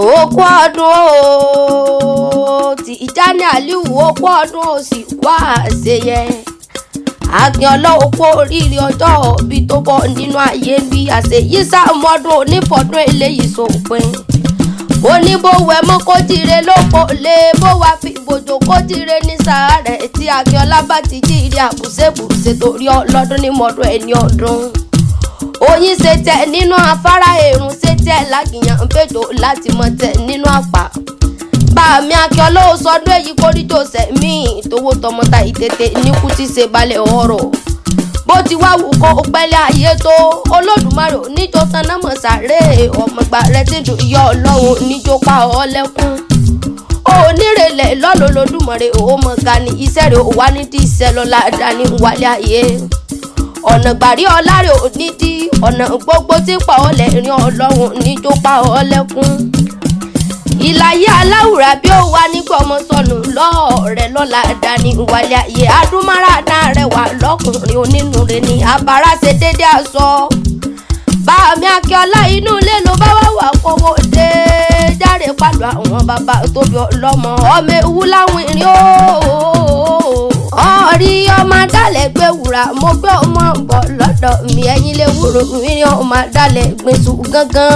Okú ọdún o Tijani Aliu okú ọdún o sì wá àṣeyẹ. Akíọlá okú oríire ọjọ́ bí tó bọ̀ nínú ayé bí àṣeyí sàmọ́dún onífọ̀dún eléyìí sópin. Oníbòwẹ̀ mọ́ kó jíire lóko lé bó wá fi bòjò kó jíire ní sàárẹ̀ tí Akíọlá bá ti jíire àbùsẹ̀bùsẹ̀ torí ọlọ́dún ní mọ́dún ẹni ọdún. Oyin ṣe tẹ nínú afárá èrùn ṣe tẹ lágìyàn péjò láti mọ tẹ nínú àpá. Bàmí Akíọlá ó sọdún èyí kórìjọ sẹ̀mí tówó tọmọta ìtètè níkú tí ṣe balẹ̀ ọ̀rọ̀. Bó ti wá wù kó pẹ́lẹ́ ayé tó Olódùmarè níjó taná mọ̀ sáré ọmọgbà rẹ ti dùn yọ Ọlọ́run níjó pa ọ́ lẹ́kún. Onírèlẹ̀ lọ́lọ́lọ́dúnmọ̀rẹ́ òun mọ̀ ga ni iṣẹ́ rẹ̀ wá ní tí iṣẹ́ lọ́la dání wálé ayé. Ọ̀nà gbàrí ọlárẹ̀ ò ní dí ọ̀nà gbogbo tí pa ọ́ lẹ́rìn Ọlọ́run níjó pa ọ́ lẹ́kún. Ìlàyé aláwùrà bí ó wà nígbà ọmọ sọnù lọ́ọ̀rẹ́ lọ́la dání wálé ayé. Adúmáradá rẹwà lọ́kùnrin onínúure ni abara ṣe dédé aṣọ. Bàmí Akíọlá inú ilé ló bá wà kówó dé járe pàlọ́ àwọn bàbá tó bí ọlọ́mọ ọmọ ewu láwọn ìrìn ooo. Ọ̀rí ọmọ adálẹ̀ gbé wùrà mo gbé ọmọ bọ̀ lọ́dọ̀ mi ẹ̀yin lè wúro ìrìn ọmọ adálẹ̀ gbèsù gángan.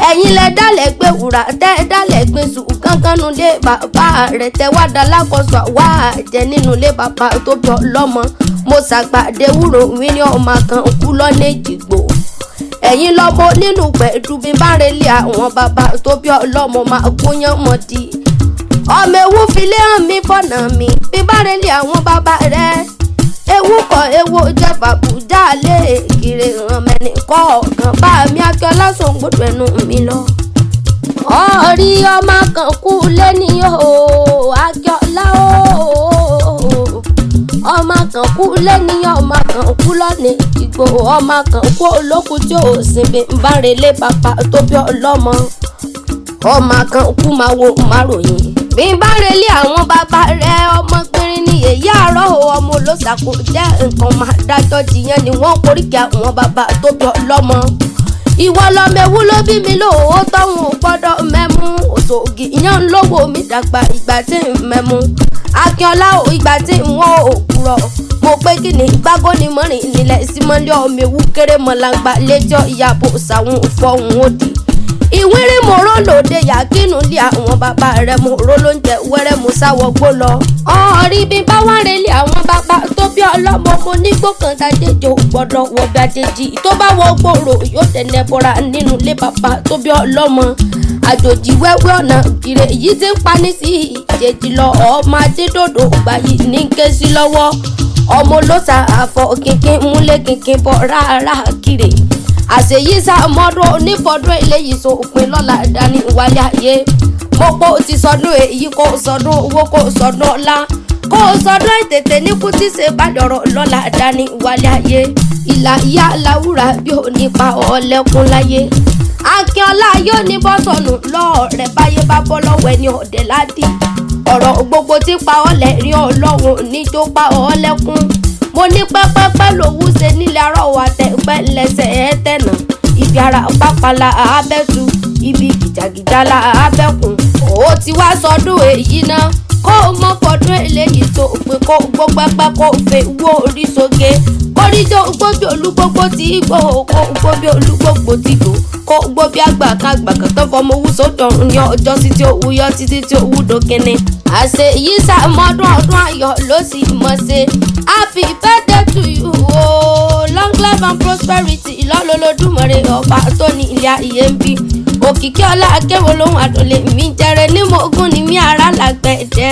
Ẹ̀yin lẹ dálẹ̀ gbé wùrà tẹ́ dálẹ̀ gbèsù gángan nulẹ̀ bàbá rẹ̀ tẹ́ wá dá lákòóso wá jẹ nínú ilé bàbá tó bí ọlọ́mọ. Mo ṣàgbàdé wúro ìrìn ọmọ kan kú lọ́nà Èjìgbò. Ẹ̀yin lọ́mọ nínú pẹ̀lú bí bá relé àwọn bàbá tó bí ọlọ́mọ máa gúnyán mọ́ di. Ọmọ ewu filé hàn mí fọ̀nà mi bí bá relé àwọn bàbá rẹ̀. Ewu kọ ewu jẹ́ bàbújá lé kiri hàn mẹ́ni kọ̀ọ̀kan. Bàmí Akíọlá sùn gbọ́dọ̀ ẹnu mi lọ. Ọ̀rí ọmọ kan kú lẹ́nìyàn o Akíọlá o. Ọmọ kan kú lẹ́nìyàn ọmọ kan kú lọ́nà Èjìgbò ọmọ kan kú olókùn tí ò sinmi ń bá relé bàbá tó bí ọlọ́mọ. Ọmọ kan kú máa wo máròyìn bí n bá relé àwọn bàbá rẹ̀ ọmọ pínrín ní èyí àárọ̀ ọmọ olóṣàkó jẹ́ nǹkan máa dájọ́ jiyàn ni wọ́n koríkì àwọn bàbá tó bí ọlọ́mọ. Ìwọ lọmọ ewu ló bí mi lóòótọ́ wọn ò gbọ́dọ̀ mẹ́mú òṣògì ìyẹn ń lówó mi dàgbà ìgbà tí ń mẹ́mú. Akíọlá o ìgbà tí wọ́n ò kúrọ̀ mo pé kí ni gbágbó ni mọ́rin nílẹ̀ símọ́lé ọmọ ewu kéré mọ́lágbá lẹ́jọ́ ìyàbọ̀ sàwọn fọ́hùn òdì. Ìwéré mòró lòde yàkínú lé àwọn bàbá rẹ̀ mòró ló ń jẹ wẹ́rẹ́ mo sáwọ́gbó lọ. Ọ̀rí bí bá wá relé àwọn bàbá tó bí ọlọ́mọ mo ní gbọ̀ngàn dájẹ́jọ́ gbọ́dọ̀ wọ bí àjèjì tó bá wọ gbòòrò yóò tẹ̀lé bọ́ra nínú ilé bàbá tó bí ọlọ́mọ. Àjòjì wẹ́wẹ́ ọ̀nà kiri yìí ti ń pani sí ìjèjì lọ ọmọ adédòdò gbàyè ní ké sí lọ́wọ́. Ọmọ olóṣà àfọ kínkín múlẹ̀ kínkín bọ̀ rárá kiri. Àṣeyí sàmọ́dún onífọ̀dún eléyìí sópin lọ́la dání wálé ayé. Mọ́pọ̀ ti sọdún èyí kó sọdún owó kó sọdún ọlá kó sọdún ìtètè níkú tí ṣe bá dọ̀rọ̀ lọ́la dání wálé ayé. Ìlà ìyá aláwùrà bí ò ní pa ọ̀lẹ́kùn láyé. Akíọlá yóò ní bọ́sọ̀nù lọ́ọ̀rẹ́ báyé bá bọ́ lọ́wọ́ ẹni ọ̀dẹ̀ ládì. Ọ̀rọ̀ gbogbo tí pa ọ̀lẹ́ rí Ọlọ́run níjó pa ọ̀lẹ́kùn. Mo ní pẹ́pẹ́pẹ́ lòwú ṣe nílẹ̀ arọ́wọ́ àtẹ̀pẹ́ lẹ́sẹ̀ ẹ̀ tẹ̀nà. Ibi ara pápálá abẹ́tu ibi gìjàgìjà la abẹ́kùn. Ó ti wá sọdún èyí náà kó o mọ fọdún eléyìí tó pé kó gbó pẹ́pẹ́ kó fẹ́ wó orí sókè. Kórìjọ gbóbi olúgbógbó tí gbó kó gbóbi olúgbógbó tí gbó kó gbóbi àgbà kágbà kàtọ́ fọmọ owó sódọ̀rùn ní ọjọ́ títí owó yọ títí tí owó dókínní. Àṣeyí sàmọ́dún ọdún ayọ̀ ló sì mọ̀ ṣe. Happy birthday to you o long life and prosperity ìlọ́lọ́lọ́dúnmọ̀rẹ́ ọba tó ní ilé ayé ń bí. Okikiolaakewi lóhùn àdùnlé mi jẹrẹ ní mo gún ni mi ara lágbẹ̀dẹ.